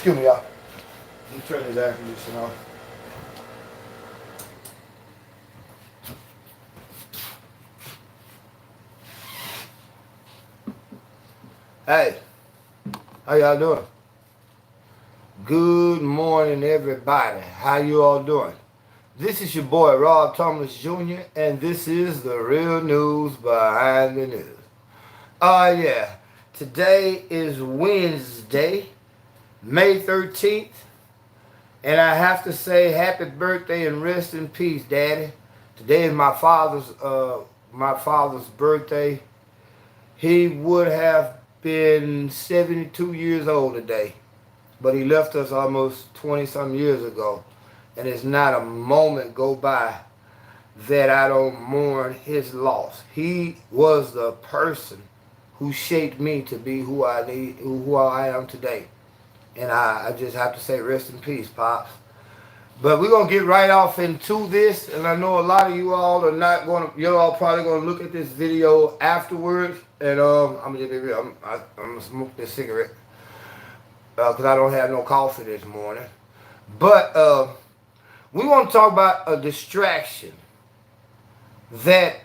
Excuse me, y'all. Let me turn this air conditioner off. Hey, how y'all doing? Good morning, everybody. How you all doing? This is your boy, Rob Thomas Jr., and this is the real news behind the news. Yeah. Today is Wednesday, May 13th, and I have to say happy birthday and rest in peace, Daddy. Today is my father's birthday. He would have been 72 years old today, but he left us almost 20-some years ago, and it's not a moment go by that I don't mourn his loss. He was the person who shaped me to be who I am today. And I just have to say rest in peace, Pops. But we're going to get right off into this, and I know a lot of you all are not going to, you're all probably going to look at this video afterwards, and I'm going to smoke this cigarette because I don't have no coffee this morning. But we want to talk about a distraction that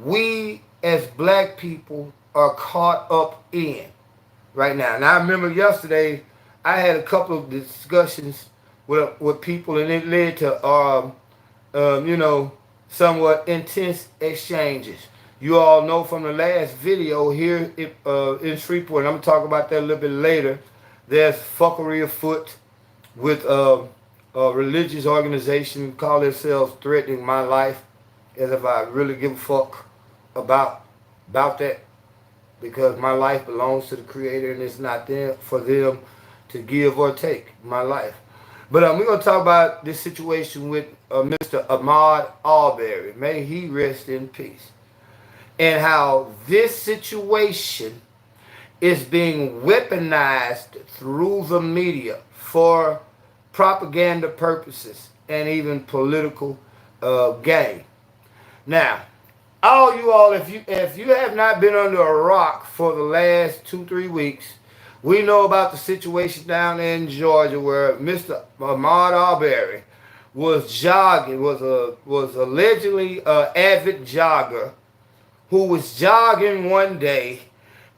we as black people are caught up in right now. And I remember yesterday I had a couple of discussions with people, and it led to somewhat intense exchanges. You all know from the last video here in Shreveport, and I'm gonna talk about that a little bit later. There's fuckery afoot with a religious organization call themselves Threatening My Life, as if I really give a fuck about that, because my life belongs to the Creator, and it's not there for them to give or take my life. But we're going to talk about this situation with Mr. Ahmaud Arbery. May he rest in peace. And how this situation is being weaponized through the media for propaganda purposes and even political gain. Now, all you all, if you have not been under a rock for the last 2-3 weeks, we know about the situation down in Georgia where Mr. Ahmaud Arbery was jogging, was allegedly an avid jogger who was jogging one day,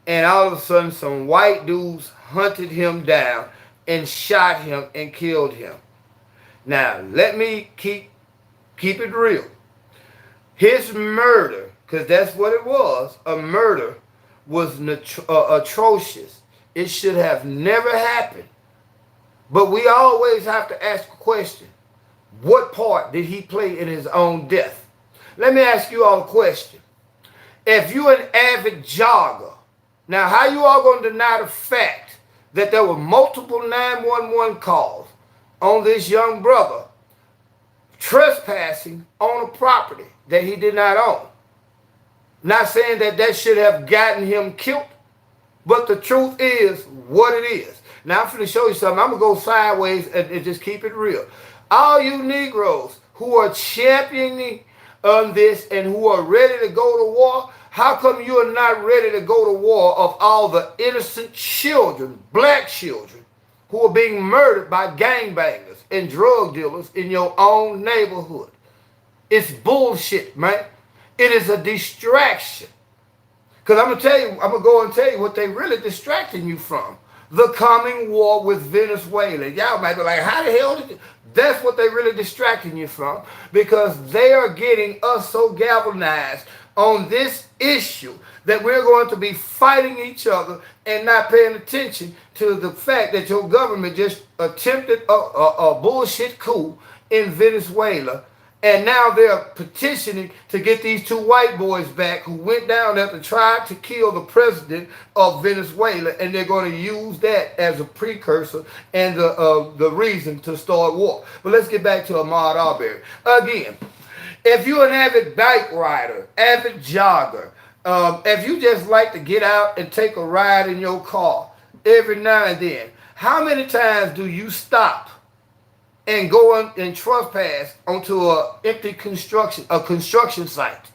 and all of a sudden some white dudes hunted him down and shot him and killed him. Now, let me keep it real. His murder, because that's what it was, a murder, was atrocious. It should have never happened. But we always have to ask a question. What part did he play in his own death? Let me ask you all a question. If you're an avid jogger, now how you all going to deny the fact that there were multiple 911 calls on this young brother trespassing on a property that he did not own? Not saying that should have gotten him killed, but the truth is what it is. Now I'm going to show you something. I'm going to go sideways and just keep it real. All you Negroes who are championing this and who are ready to go to war, how come you are not ready to go to war of all the innocent children, black children, who are being murdered by gangbangers and drug dealers in your own neighborhood? It's bullshit, man. It is a distraction. Because I'm going to go and tell you what they really distracting you from. The coming war with Venezuela. Y'all might be like, how the hell did you? That's what they really distracting you from. Because they are getting us so galvanized on this issue that we're going to be fighting each other and not paying attention to the fact that your government just attempted a bullshit coup in Venezuela. And now they're petitioning to get these 2 white boys back who went down there to try to kill the president of Venezuela, and they're going to use that as a precursor and the reason to start war. But let's get back to Ahmaud Arbery. Again, if you're an avid bike rider, avid jogger, if you just like to get out and take a ride in your car every now and then, how many times do you stop and go on and trespass onto a empty construction site?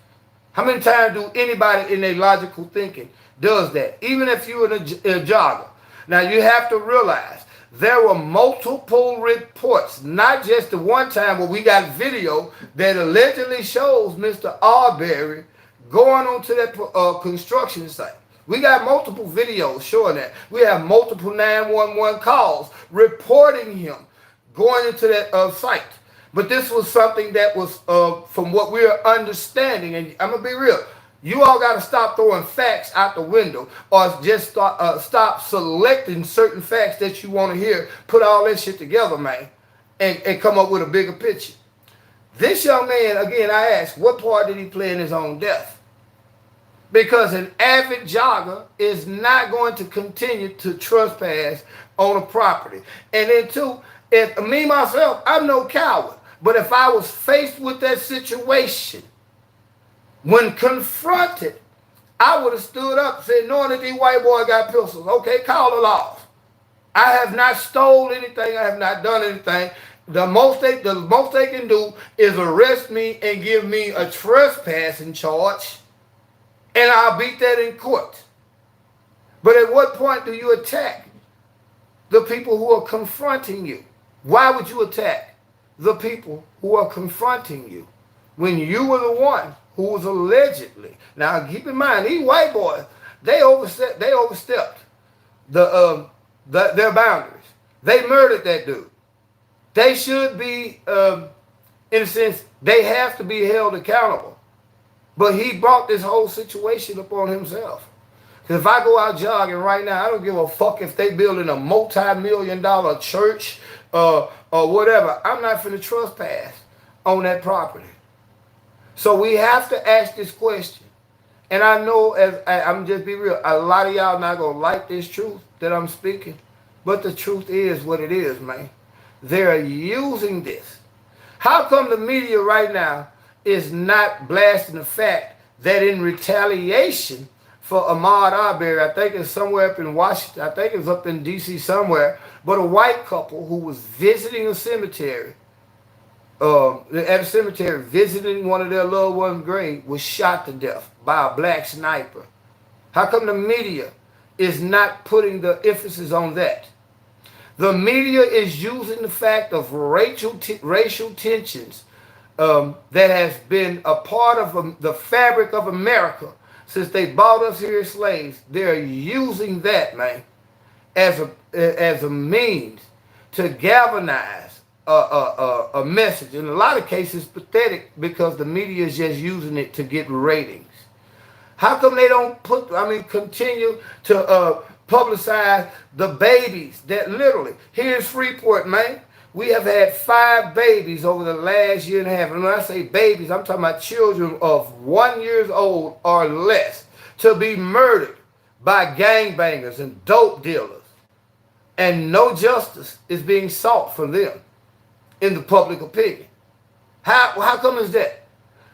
How many times do anybody in their logical thinking does that? Even if you're a jogger. Now you have to realize There were multiple reports, not just the one time where we got video that allegedly shows Mr. Arbery going onto that construction site. We got multiple videos showing that. We have multiple 911 calls reporting him going into that site. But this was something that was, from what we're understanding, and I'm going to be real, you all got to stop throwing facts out the window, or just stop selecting certain facts that you want to hear, put all that shit together, man, and come up with a bigger picture. This young man, again, I ask, what part did he play in his own death? Because an avid jogger is not going to continue to trespass on a property. And then two, if me, myself, I'm no coward, but if I was faced with that situation, when confronted, I would have stood up and said, knowing that these white boys got pistols, okay, call the laws. I have not stole anything. I have not done anything. The most they can do is arrest me and give me a trespassing charge, and I'll beat that in court. But at what point do you attack the people who are confronting you? Why would you attack the people who are confronting you when you were the one who was allegedly? Now keep in mind, these white boys, they overstepped their boundaries. They murdered that dude. They should be, in a sense, they have to be held accountable. But he brought this whole situation upon himself. Because if I go out jogging right now, I don't give a fuck if they building a multi-million-dollar church or whatever. I'm not finna trespass on that property. So we have to ask this question. And I know, I'm just be real, a lot of y'all not going to like this truth that I'm speaking. But the truth is what it is, man. They're using this. How come the media right now is not blasting the fact that in retaliation for Ahmaud Arbery, I think it's somewhere up in Washington, I think it's up in D.C. somewhere, but a white couple who was visiting a cemetery, at a cemetery, visiting one of their loved ones' grave, was shot to death by a black sniper. How come the media is not putting the emphasis on that? The media is using the fact of racial tensions that has been a part of the fabric of America since they bought us here as slaves. They're using that, man, as a means to galvanize a message. In a lot of cases, pathetic, because the media is just using it to get ratings. How come they don't continue to publicize the babies that literally, here's Freeport, man. We have had 5 babies over the last year and a half. And when I say babies, I'm talking about children of 1 year old or less to be murdered by gangbangers and dope dealers. And no justice is being sought for them in the public opinion. How come is that?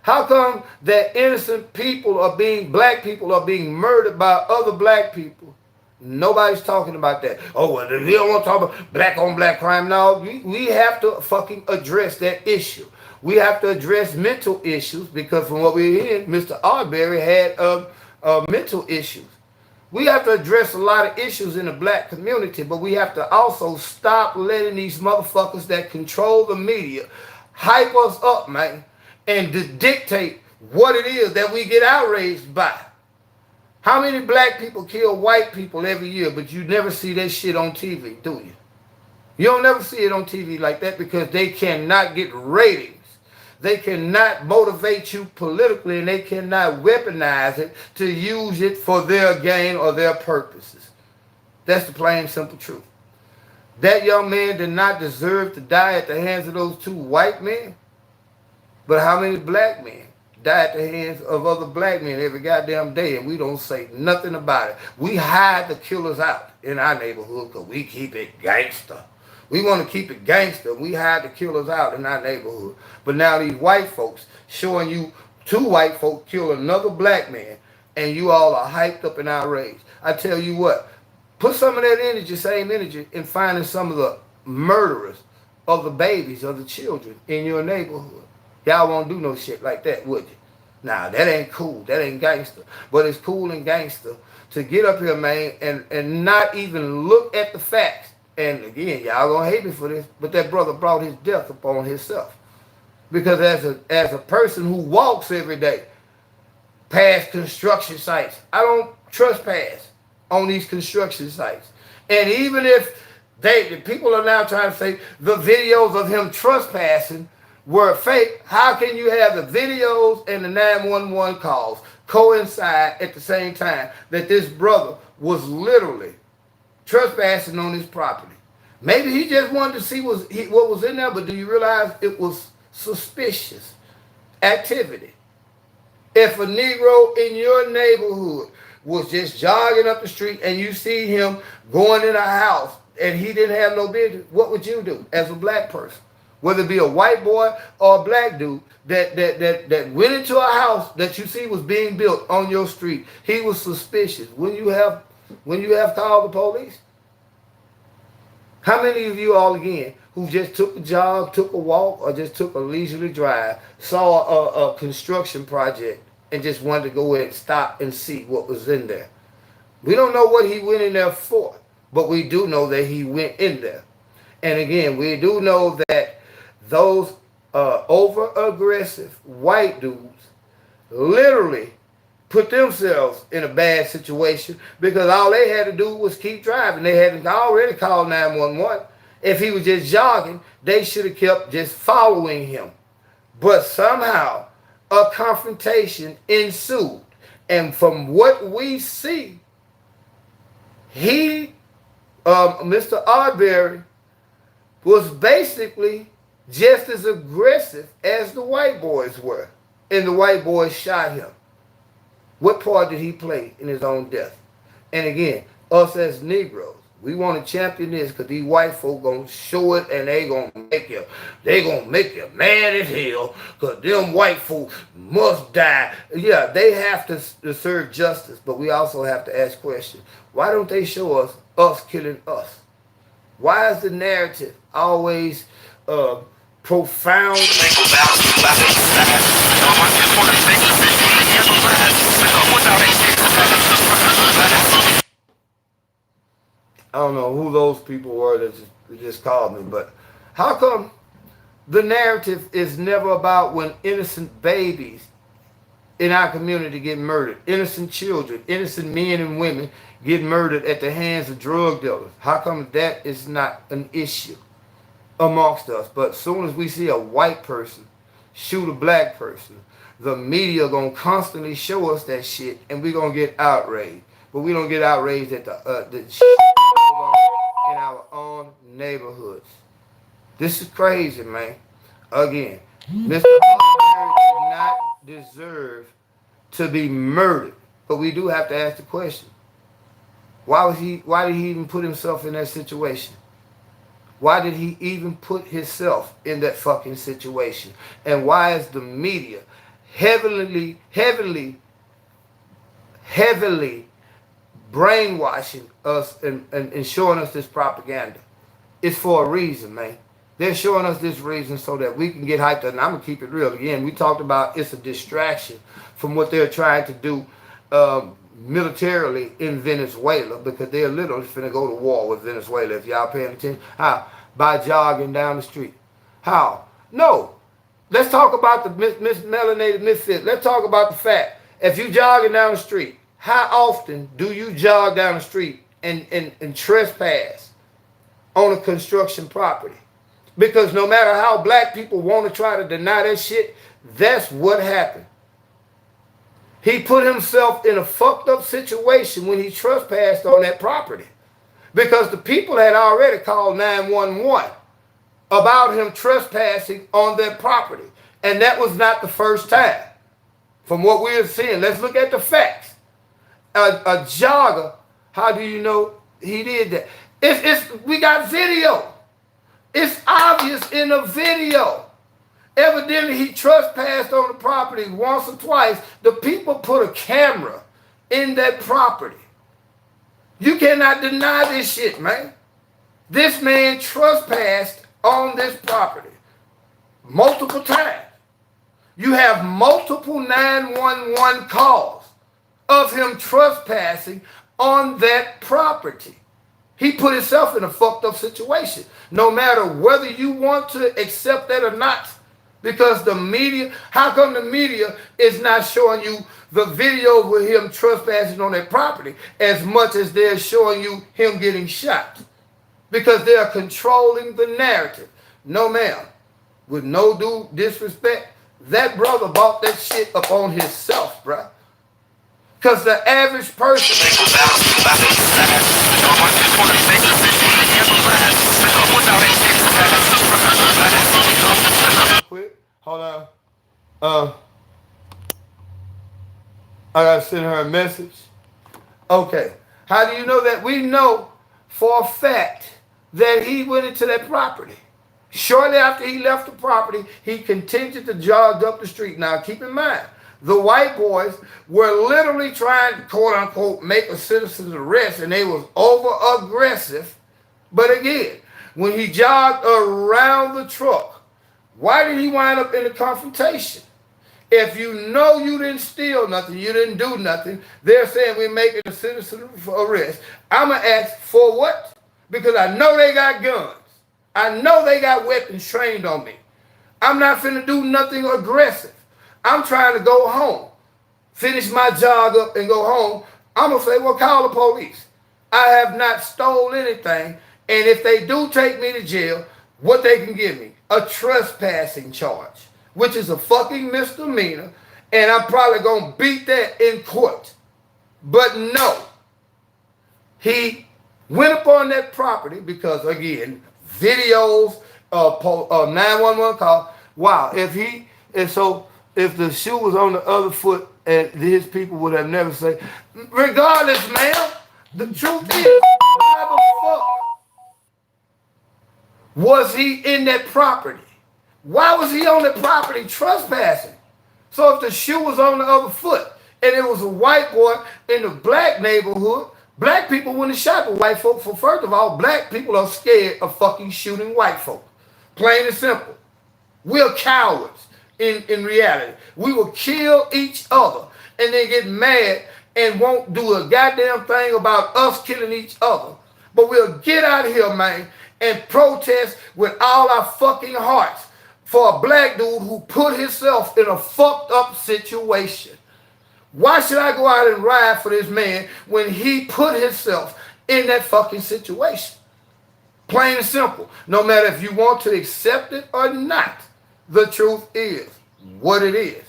How come that innocent people are black people are being murdered by other black people? Nobody's talking about that. Oh, well, we don't want to talk about black on black crime. No, we have to fucking address that issue. We have to address mental issues, because from what we're hearing, Mr. Arbery had mental issues. We have to address a lot of issues in the black community, but we have to also stop letting these motherfuckers that control the media hype us up, man, and to dictate what it is that we get outraged by. How many black people kill white people every year, but you never see that shit on TV, do you? You don't never see it on TV like that, because they cannot get ratings. They cannot motivate you politically, and they cannot weaponize it to use it for their gain or their purposes. That's the plain, simple truth. That young man did not deserve to die at the hands of those 2 white men. But how many black men die at the hands of other black men every goddamn day, and we don't say nothing about it? We hide the killers out in our neighborhood because we keep it gangster. We want to keep it gangster. We hide the killers out in our neighborhood. But now these white folks showing you 2 white folks kill another black man, and you all are hyped up and outraged. I tell you what, put some of that energy, same energy, in finding some of the murderers of the babies, of the children in your neighborhood. Y'all won't do no shit like that, would you? Nah, that ain't cool. That ain't gangster. But it's cool and gangster to get up here, man, and not even look at the facts And again, y'all gonna hate me for this, but that brother brought his death upon himself. Because as a person who walks every day past construction sites, I don't trespass on these construction sites. And even if the people are now trying to say the videos of him trespassing were fake, how can you have the videos and the 911 calls coincide at the same time that this brother was literally trespassing on his property? Maybe he just wanted to see what was in there, but do you realize it was suspicious activity? If a Negro in your neighborhood was just jogging up the street and you see him going in a house and he didn't have no business, what would you do as a black person? Whether it be a white boy or a black dude that went into a house that you see was being built on your street, he was suspicious. When you have called the police? How many of you all again who just took a jog, took a walk, or just took a leisurely drive, saw a construction project and just wanted to go in and stop and see what was in there? We don't know what he went in there for, but we do know that he went in there. And again, we do know that those over-aggressive white dudes literally put themselves in a bad situation because all they had to do was keep driving. They hadn't already called 911. If he was just jogging, they should have kept just following him. But somehow a confrontation ensued. And from what we see, Mr. Arbery, was basically just as aggressive as the white boys were. And the white boys shot him. What part did he play in his own death? And again, us as Negroes, we want to champion this because these white folk gonna show it and they gonna make you mad as hell because them white folk must die. Yeah, they have to serve justice, but we also have to ask questions. Why don't they show us killing us? Why is the narrative always profound? I don't know who those people were that just called me, but how come the narrative is never about when innocent babies in our community get murdered, innocent children, innocent men and women get murdered at the hands of drug dealers? How come that is not an issue amongst us? But as soon as we see a white person shoot a black person, the media gonna constantly show us that shit, and we gonna get outraged. But we don't get outraged at the shit in our own neighborhoods. This is crazy, man. Again, Mr. Arbery did not deserve to be murdered, but we do have to ask the question: why did he even put himself in that situation? Why did he even put himself in that fucking situation? And why is the media heavily brainwashing us and showing us this propaganda? It's for a reason, man. They're showing us this reason so that we can get hyped up. And I'm going to keep it real. Again, we talked about it's a distraction from what they're trying to do militarily in Venezuela, because they're literally finna go to war with Venezuela. If y'all paying attention. How? By jogging down the street. How? No. Let's talk about the melanated misfit. Let's talk about the fact. If you jogging down the street, how often do you jog down the street and trespass on a construction property? Because no matter how black people want to try to deny that shit, that's what happened. He put himself in a fucked up situation when he trespassed on that property. Because the people had already called 911 about him trespassing on their property. And that was not the first time. From what we're seeing, let's look at the facts. A jogger, how do you know he did that? We got video. It's obvious in the video. Evidently, he trespassed on the property once or twice. The people put a camera in that property. You cannot deny this shit, man. This man trespassed on this property multiple times. You have multiple 911 calls of him trespassing on that property. He put himself in a fucked up situation. No matter whether you want to accept that or not. Because the media, how come the media is not showing you the video with him trespassing on that property as much as they're showing you him getting shot? Because they're controlling the narrative. No, ma'am. With no due disrespect, that brother bought that shit up on himself, bruh. Because the average person... Quick, hold on. I gotta send her a message. Okay. How do you know that? We know for a fact that he went into that property. Shortly after he left the property, he continued to jog up the street. Now, keep in mind, the white boys were literally trying to, quote unquote, make a citizen's arrest, and they was over aggressive. But again, when he jogged around the truck, why did he wind up in a confrontation? If you know you didn't steal nothing, you didn't do nothing, they're saying we're making a citizen arrest. I'm going to ask for what? Because I know they got guns. I know they got weapons trained on me. I'm not finna do nothing aggressive. I'm trying to go home, finish my jog up and go home. I'm going to say, well, call the police. I have not stole anything. And if they do take me to jail, what they can give me? A trespassing charge, which is a fucking misdemeanor. And I'm probably going to beat that in court. But no, he went upon that property because, again, videos, 911 call. Wow, if the shoe was on the other foot, and his people would have never said, regardless, ma'am, the truth is, why the fuck was he in that property? Why was he on that property trespassing? So if the shoe was on the other foot, and it was a white boy in the black neighborhood, black people wouldn't have shot the white folk. For first of all, black people are scared of fucking shooting white folk. Plain and simple. We're cowards in reality. We will kill each other and then get mad and won't do a goddamn thing about us killing each other. But we'll get out of here, man, and protest with all our fucking hearts for a black dude who put himself in a fucked up situation. Why should I go out and ride for this man when he put himself in that fucking situation? Plain and simple. No matter if you want to accept it or not, the truth is what it is.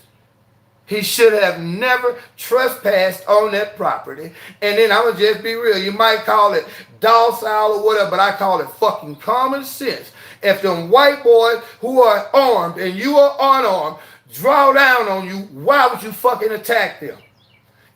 He should have never trespassed on that property. And then I'm going to just be real. You might call it docile or whatever, but I call it fucking common sense. If them white boys who are armed and you are unarmed draw down on you, why would you fucking attack them?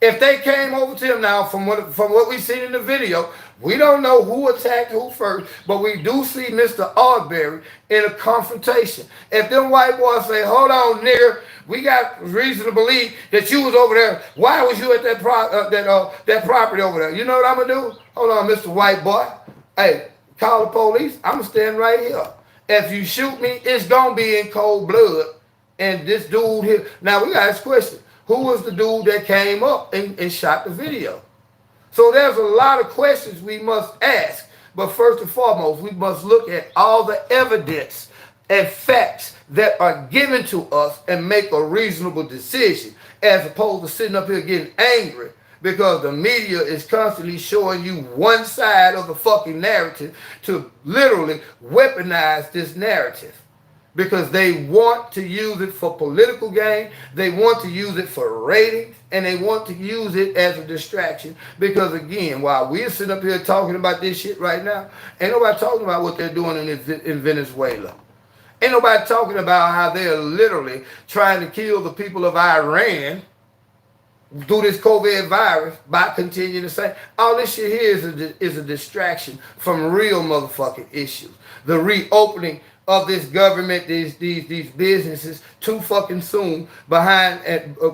If they came over to him now, from what we've seen in the video, we don't know who attacked who first, but we do see Mr. Arbery in a confrontation. If them white boys say, hold on, nigger, we got reason to believe that you was over there. Why was you at that property over there? You know what I'm going to do? Hold on, Mr. White Boy. Hey, call the police. I'm going to stand right here. If you shoot me, it's going to be in cold blood. And this dude here. Now, we got this question. Who was the dude that came up and shot the video? So there's a lot of questions we must ask. But first and foremost, we must look at all the evidence and facts that are given to us and make a reasonable decision, as opposed to sitting up here getting angry because the media is constantly showing you one side of the fucking narrative to literally weaponize this narrative. Because they want to use it for political gain, they want to use it for ratings, and they want to use it as a distraction. Because again, while we're sitting up here talking about this shit right now, ain't nobody talking about what they're doing in Venezuela. Ain't nobody talking about how they're literally trying to kill the people of Iran through this COVID virus by continuing to say, all this shit here is a distraction from real motherfucking issues. The reopening of this government, these businesses too fucking soon behind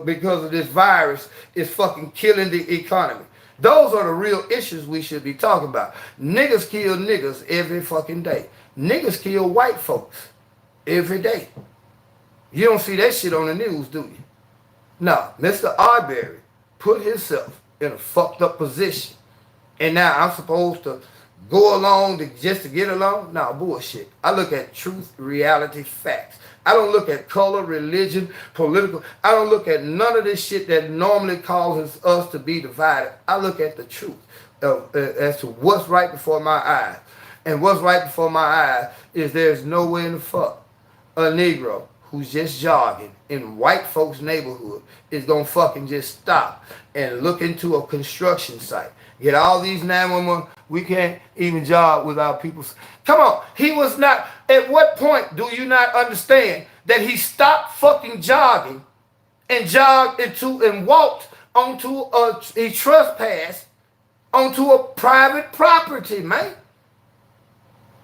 because of this virus is fucking killing the economy. Those are the real issues we should be talking about. Niggas kill niggas every fucking day. Niggas kill white folks every day. You don't see that shit on the news, do you? No, Mr. Arbery put himself in a fucked up position. And now I'm supposed to go along just to get along? No, bullshit. I look at truth, reality, facts. I don't look at color, religion, political. I don't look at none of this shit that normally causes us to be divided. I look at the truth as to what's right before my eyes. And what's right before my eyes is there's no way in the fuck a Negro who's just jogging in white folks' neighborhood is gonna fucking just stop and look into a construction site. Get all these 911, we can't even jog without people. Come on, he was not, at what point do you not understand that he stopped fucking jogging and jogged into and walked onto he trespassed onto a private property, man?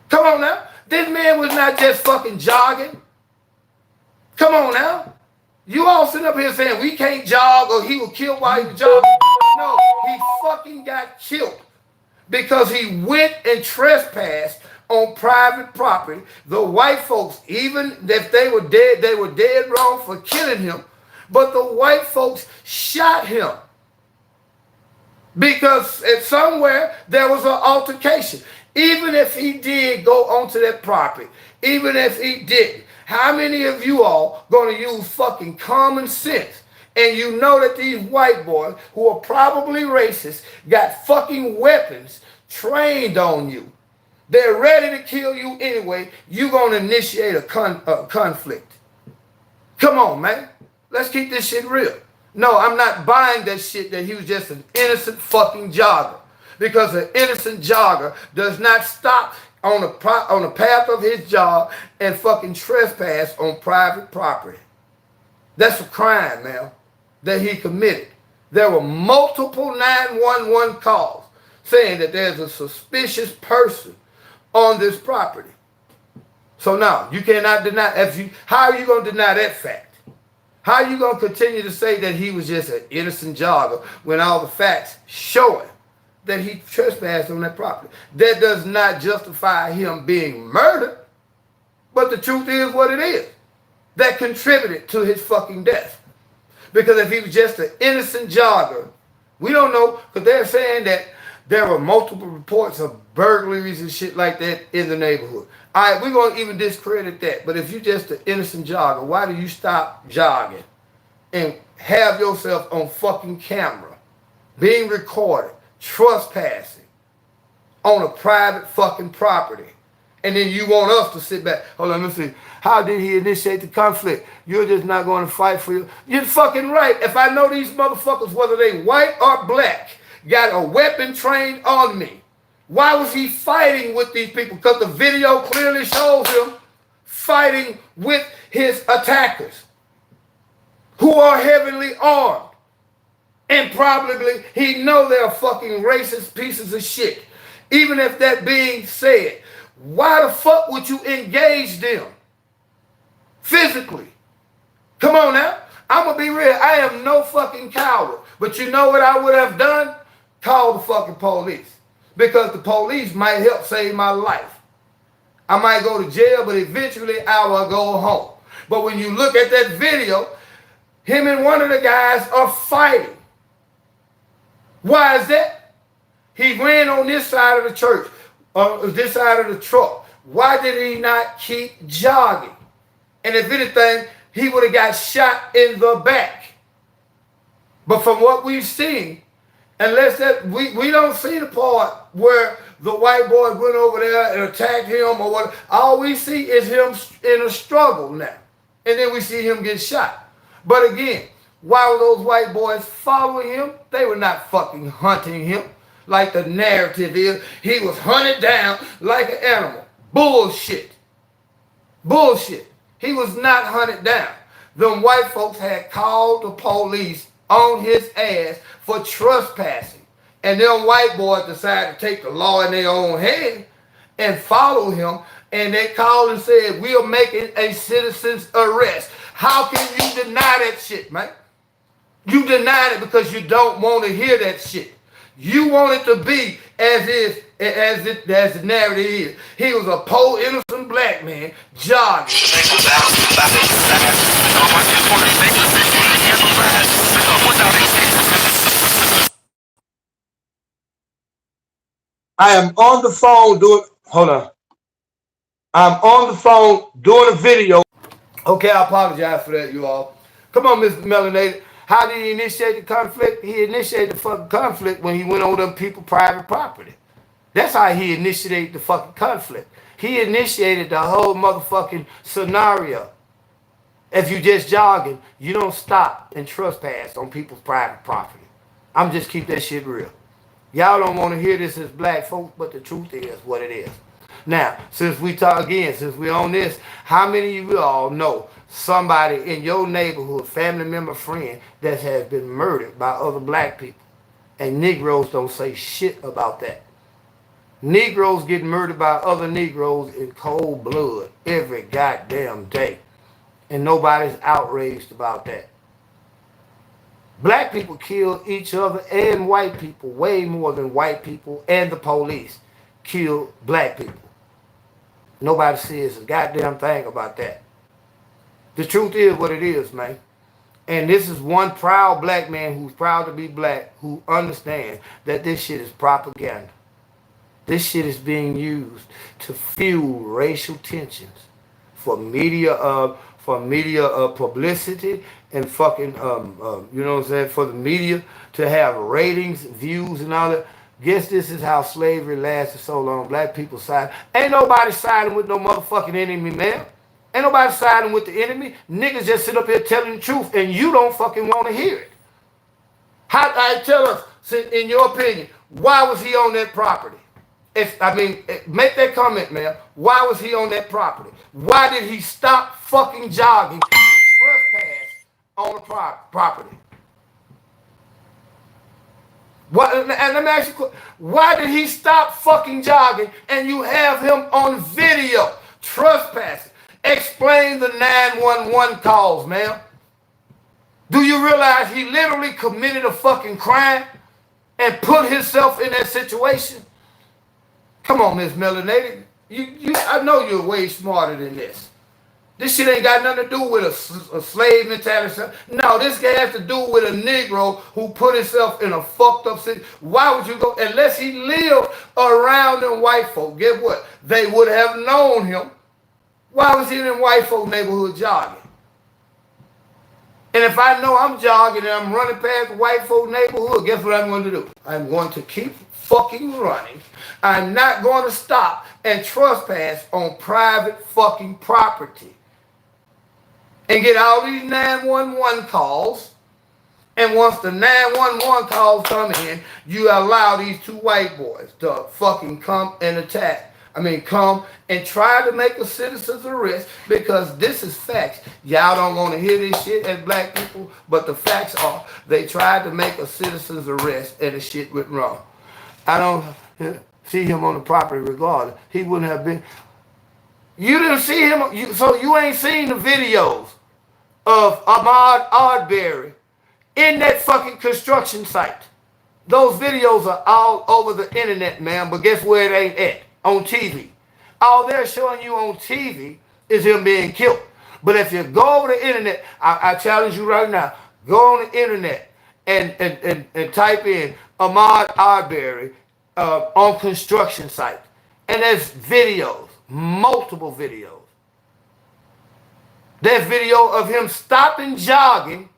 Come on now. This man was not just fucking jogging. Come on now. You all sitting up here saying we can't jog or he was killed while he was jogging. No, he fucking got killed because he went and trespassed on private property. The white folks, even if they were dead wrong for killing him. But the white folks shot him because somewhere there was an altercation. Even if he did go onto that property, even if he didn't, how many of you all going to use fucking common sense? And you know that these white boys who are probably racist got fucking weapons trained on you. They're ready to kill you anyway. You're going to initiate a conflict. Come on, man. Let's keep this shit real. No, I'm not buying that shit that he was just an innocent fucking jogger. Because an innocent jogger does not stop on the path of his jog and fucking trespass on private property. That's a crime, man, that he committed. There were multiple 911 calls saying that there's a suspicious person on this property. So now, you cannot deny, how are you going to deny that fact? How are you going to continue to say that he was just an innocent jogger when all the facts show it? That he trespassed on that property. That does not justify him being murdered, but the truth is what it is. That contributed to his fucking death. Because if he was just an innocent jogger, we don't know, because they're saying that there were multiple reports of burglaries and shit like that in the neighborhood. All right, we're going to even discredit that. But if you're just an innocent jogger, why do you stop jogging and have yourself on fucking camera, being recorded, trespassing on a private fucking property? And then you want us to sit back. Hold on, let me see. How did he initiate the conflict? You're just not going to fight for you. You're fucking right. If I know these motherfuckers, whether they white or black, got a weapon trained on me, why was he fighting with these people? Because the video clearly shows him fighting with his attackers who are heavily armed. And probably he know they're fucking racist pieces of shit. Even if that being said, why the fuck would you engage them physically? Come on now. I'm going to be real. I am no fucking coward. But you know what I would have done? Call the fucking police. Because the police might help save my life. I might go to jail, but eventually I will go home. But when you look at that video, him and one of the guys are fighting. Why is that? He ran on this side of the church, this side of the truck. Why did he not keep jogging? And if anything, he would have got shot in the back. But from what we've seen, unless that we don't see the part where the white boy went over there and attacked him or what. All we see is him in a struggle now. And then we see him get shot. But again, why were those white boys following him? They were not fucking hunting him like the narrative is. He was hunted down like an animal. Bullshit. Bullshit. He was not hunted down. Them white folks had called the police on his ass for trespassing. And them white boys decided to take the law in their own hand and follow him. And they called and said, we are making a citizen's arrest. How can you deny that shit, man? You denied it because you don't want to hear that shit. You want it to be as the narrative is. He was a poor, innocent black man jogging. I am on the phone doing, hold on. I'm on the phone doing a video. Okay, I apologize for that, you all. Come on, Mr. Melanated. How did he initiate the conflict? He initiated the fucking conflict when he went on them people's private property. That's how he initiated the fucking conflict. He initiated the whole motherfucking scenario. If you just jogging, you don't stop and trespass on people's private property. I'm just keep that shit real. Y'all don't want to hear this as black folks, but the truth is what it is. Now, since we talk again, since we on this, how many of you all know somebody in your neighborhood, family member, friend, that has been murdered by other black people? And Negroes don't say shit about that. Negroes get murdered by other Negroes in cold blood every goddamn day. And nobody's outraged about that. Black people kill each other and white people way more than white people and the police kill black people. Nobody says a goddamn thing about that. The truth is what it is, man. And this is one proud black man who's proud to be black, who understands that this shit is propaganda. This shit is being used to fuel racial tensions for media publicity and fucking you know what I'm saying, for the media to have ratings, views, and all that. Guess this is how slavery lasted so long. Black people side. Ain't nobody siding with no motherfucking enemy, man. Ain't nobody siding with the enemy. Niggas just sit up here telling the truth, and you don't fucking want to hear it. How? I tell us, in your opinion, why was he on that property? Make that comment, man. Why was he on that property? Why did he stop fucking jogging and trespass on the property? What, and let me ask you, why did he stop fucking jogging and you have him on video trespassing? Explain the 911 calls, man. Do you realize he literally committed a fucking crime and put himself in that situation? Come on, Miss Melanated. I know you're way smarter than this. This shit ain't got nothing to do with a slave mentality. No, this guy has to do with a Negro who put himself in a fucked up city. Why would you go, unless he lived around them white folk, get what? They would have known him. Why was he in white folk neighborhood jogging? And if I know I'm jogging and I'm running past white folk neighborhood, guess what I'm going to do? I'm going to keep fucking running. I'm not going to stop and trespass on private fucking property. And get all these 911 calls. And once the 911 calls come in, you allow these two white boys to fucking come and come and try to make a citizen's arrest, because this is facts. Y'all don't want to hear this shit as black people, but the facts are they tried to make a citizen's arrest and the shit went wrong. I don't see him on the property regardless. He wouldn't have been. You didn't see him, so you ain't seen the videos of Ahmaud Arbery in that fucking construction site. Those videos are all over the internet, man, but guess where it ain't at? On TV. All they're showing you on TV is him being killed. But if you go over the internet, I challenge you right now, go on the internet and type in Ahmaud Arbery on construction site. And there's videos, multiple videos. There's video of him stopping jogging,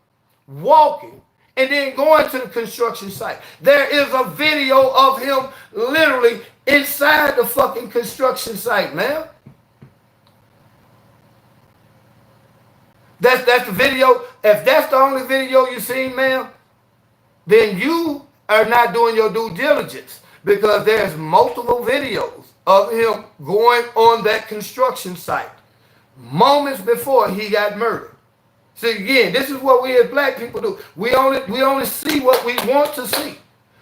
walking, and then going to the construction site. There is a video of him literally inside the fucking construction site, man. That's the video. If that's the only video you seen, ma'am, then you are not doing your due diligence, because there's multiple videos of him going on that construction site moments before he got murdered. See, again, this is what we as black people do. We only see what we want to see.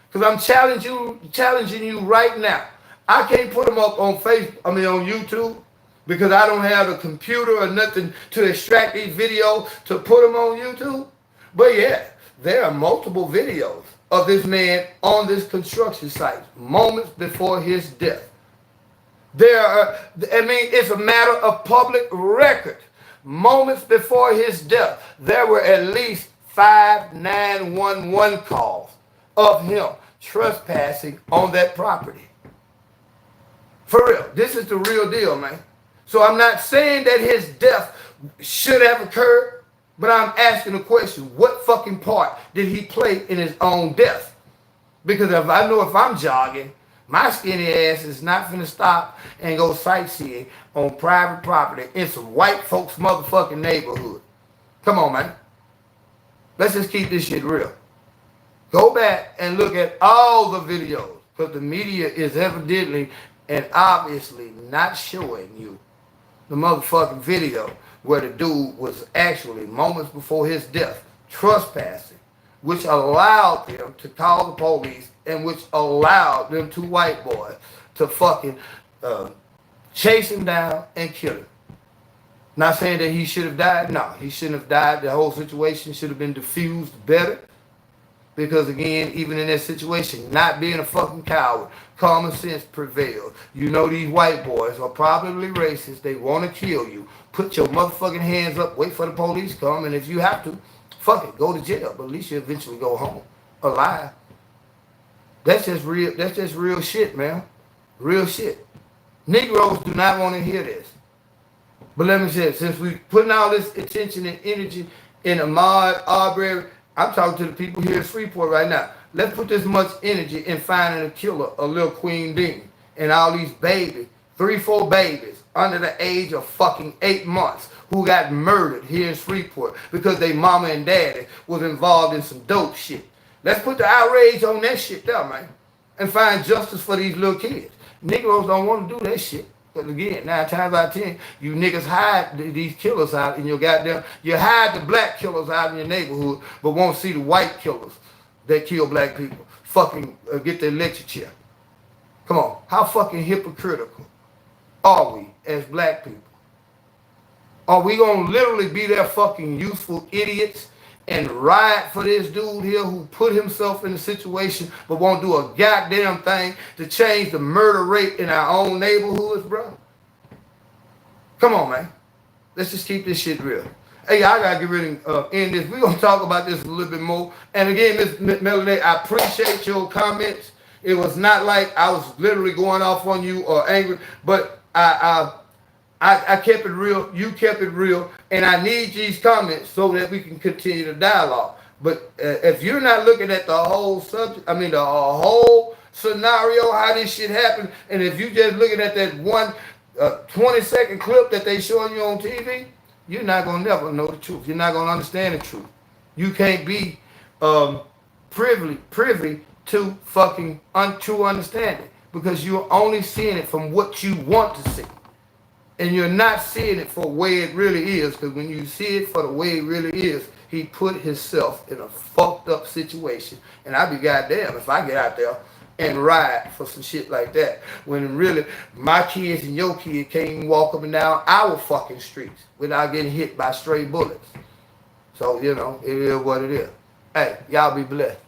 Because I'm challenging you right now. I can't put them up on on YouTube, because I don't have a computer or nothing to extract these videos to put them on YouTube. But yeah, there are multiple videos of this man on this construction site moments before his death. It's a matter of public record. Moments before his death, there were at least 5 911 calls of him trespassing on that property. For real. This is the real deal, man. So I'm not saying that his death should have occurred, but I'm asking the question, what fucking part did he play in his own death? Because if I know if I'm jogging, my skinny ass is not finna stop and go sightseeing on private property in some white folks' motherfucking neighborhood. Come on, man. Let's just keep this shit real. Go back and look at all the videos, because the media is evidently and obviously not showing you the motherfucking video where the dude was actually moments before his death trespassing, which allowed them to call the police and which allowed them two white boys to fucking chase him down and kill him. Not saying that he should have died. No, he shouldn't have died. The whole situation should have been diffused better. Because again, even in that situation, not being a fucking coward, common sense prevails. You know these white boys are probably racist. They want to kill you. Put your motherfucking hands up, wait for the police to come, and if you have to, fuck it, go to jail. But at least you eventually go home alive. That's just real shit, man. Real shit. Negroes do not want to hear this. But let me say, since we putting all this attention and energy in Ahmaud Arbery, I'm talking to the people here in Freeport right now. Let's put this much energy in finding a killer, a little Queen Dean, and all these babies, 3-4 babies under the age of fucking 8 months who got murdered here in Freeport because they mama and daddy was involved in some dope shit. Let's put the outrage on that shit there, man, and find justice for these little kids. Negroes don't want to do that shit. Because again, 9 times out of 10, you niggas hide these killers out in your goddamn, you hide the black killers out in your neighborhood, but won't see the white killers that kill black people fucking get their lecture chair. Come on, how fucking hypocritical are we as black people? Are we gonna literally be their fucking useful idiots and ride for this dude here who put himself in a situation but won't do a goddamn thing to change the murder rate in our own neighborhoods, bro? Come on, man. Let's just keep this shit real. Hey, I gotta get ready to end this. We're gonna talk about this a little bit more. And again, Miss Melanie, I appreciate your comments. It was not like I was literally going off on you or angry, but I kept it real, you kept it real, and I need these comments so that we can continue the dialogue. But if you're not looking at the whole subject, I mean the whole scenario, how this shit happened, and if you just looking at that one 20-second clip that they showing you on TV, you're not going to never know the truth. You're not going to understand the truth. You can't be privy to fucking untrue understanding because you're only seeing it from what you want to see. And you're not seeing it for the way it really is, because when you see it for the way it really is, he put himself in a fucked up situation. And I'd be goddamn if I get out there and ride for some shit like that, when really my kids and your kid can't even walk up and down our fucking streets without getting hit by stray bullets. So, you know, it is what it is. Hey, y'all be blessed.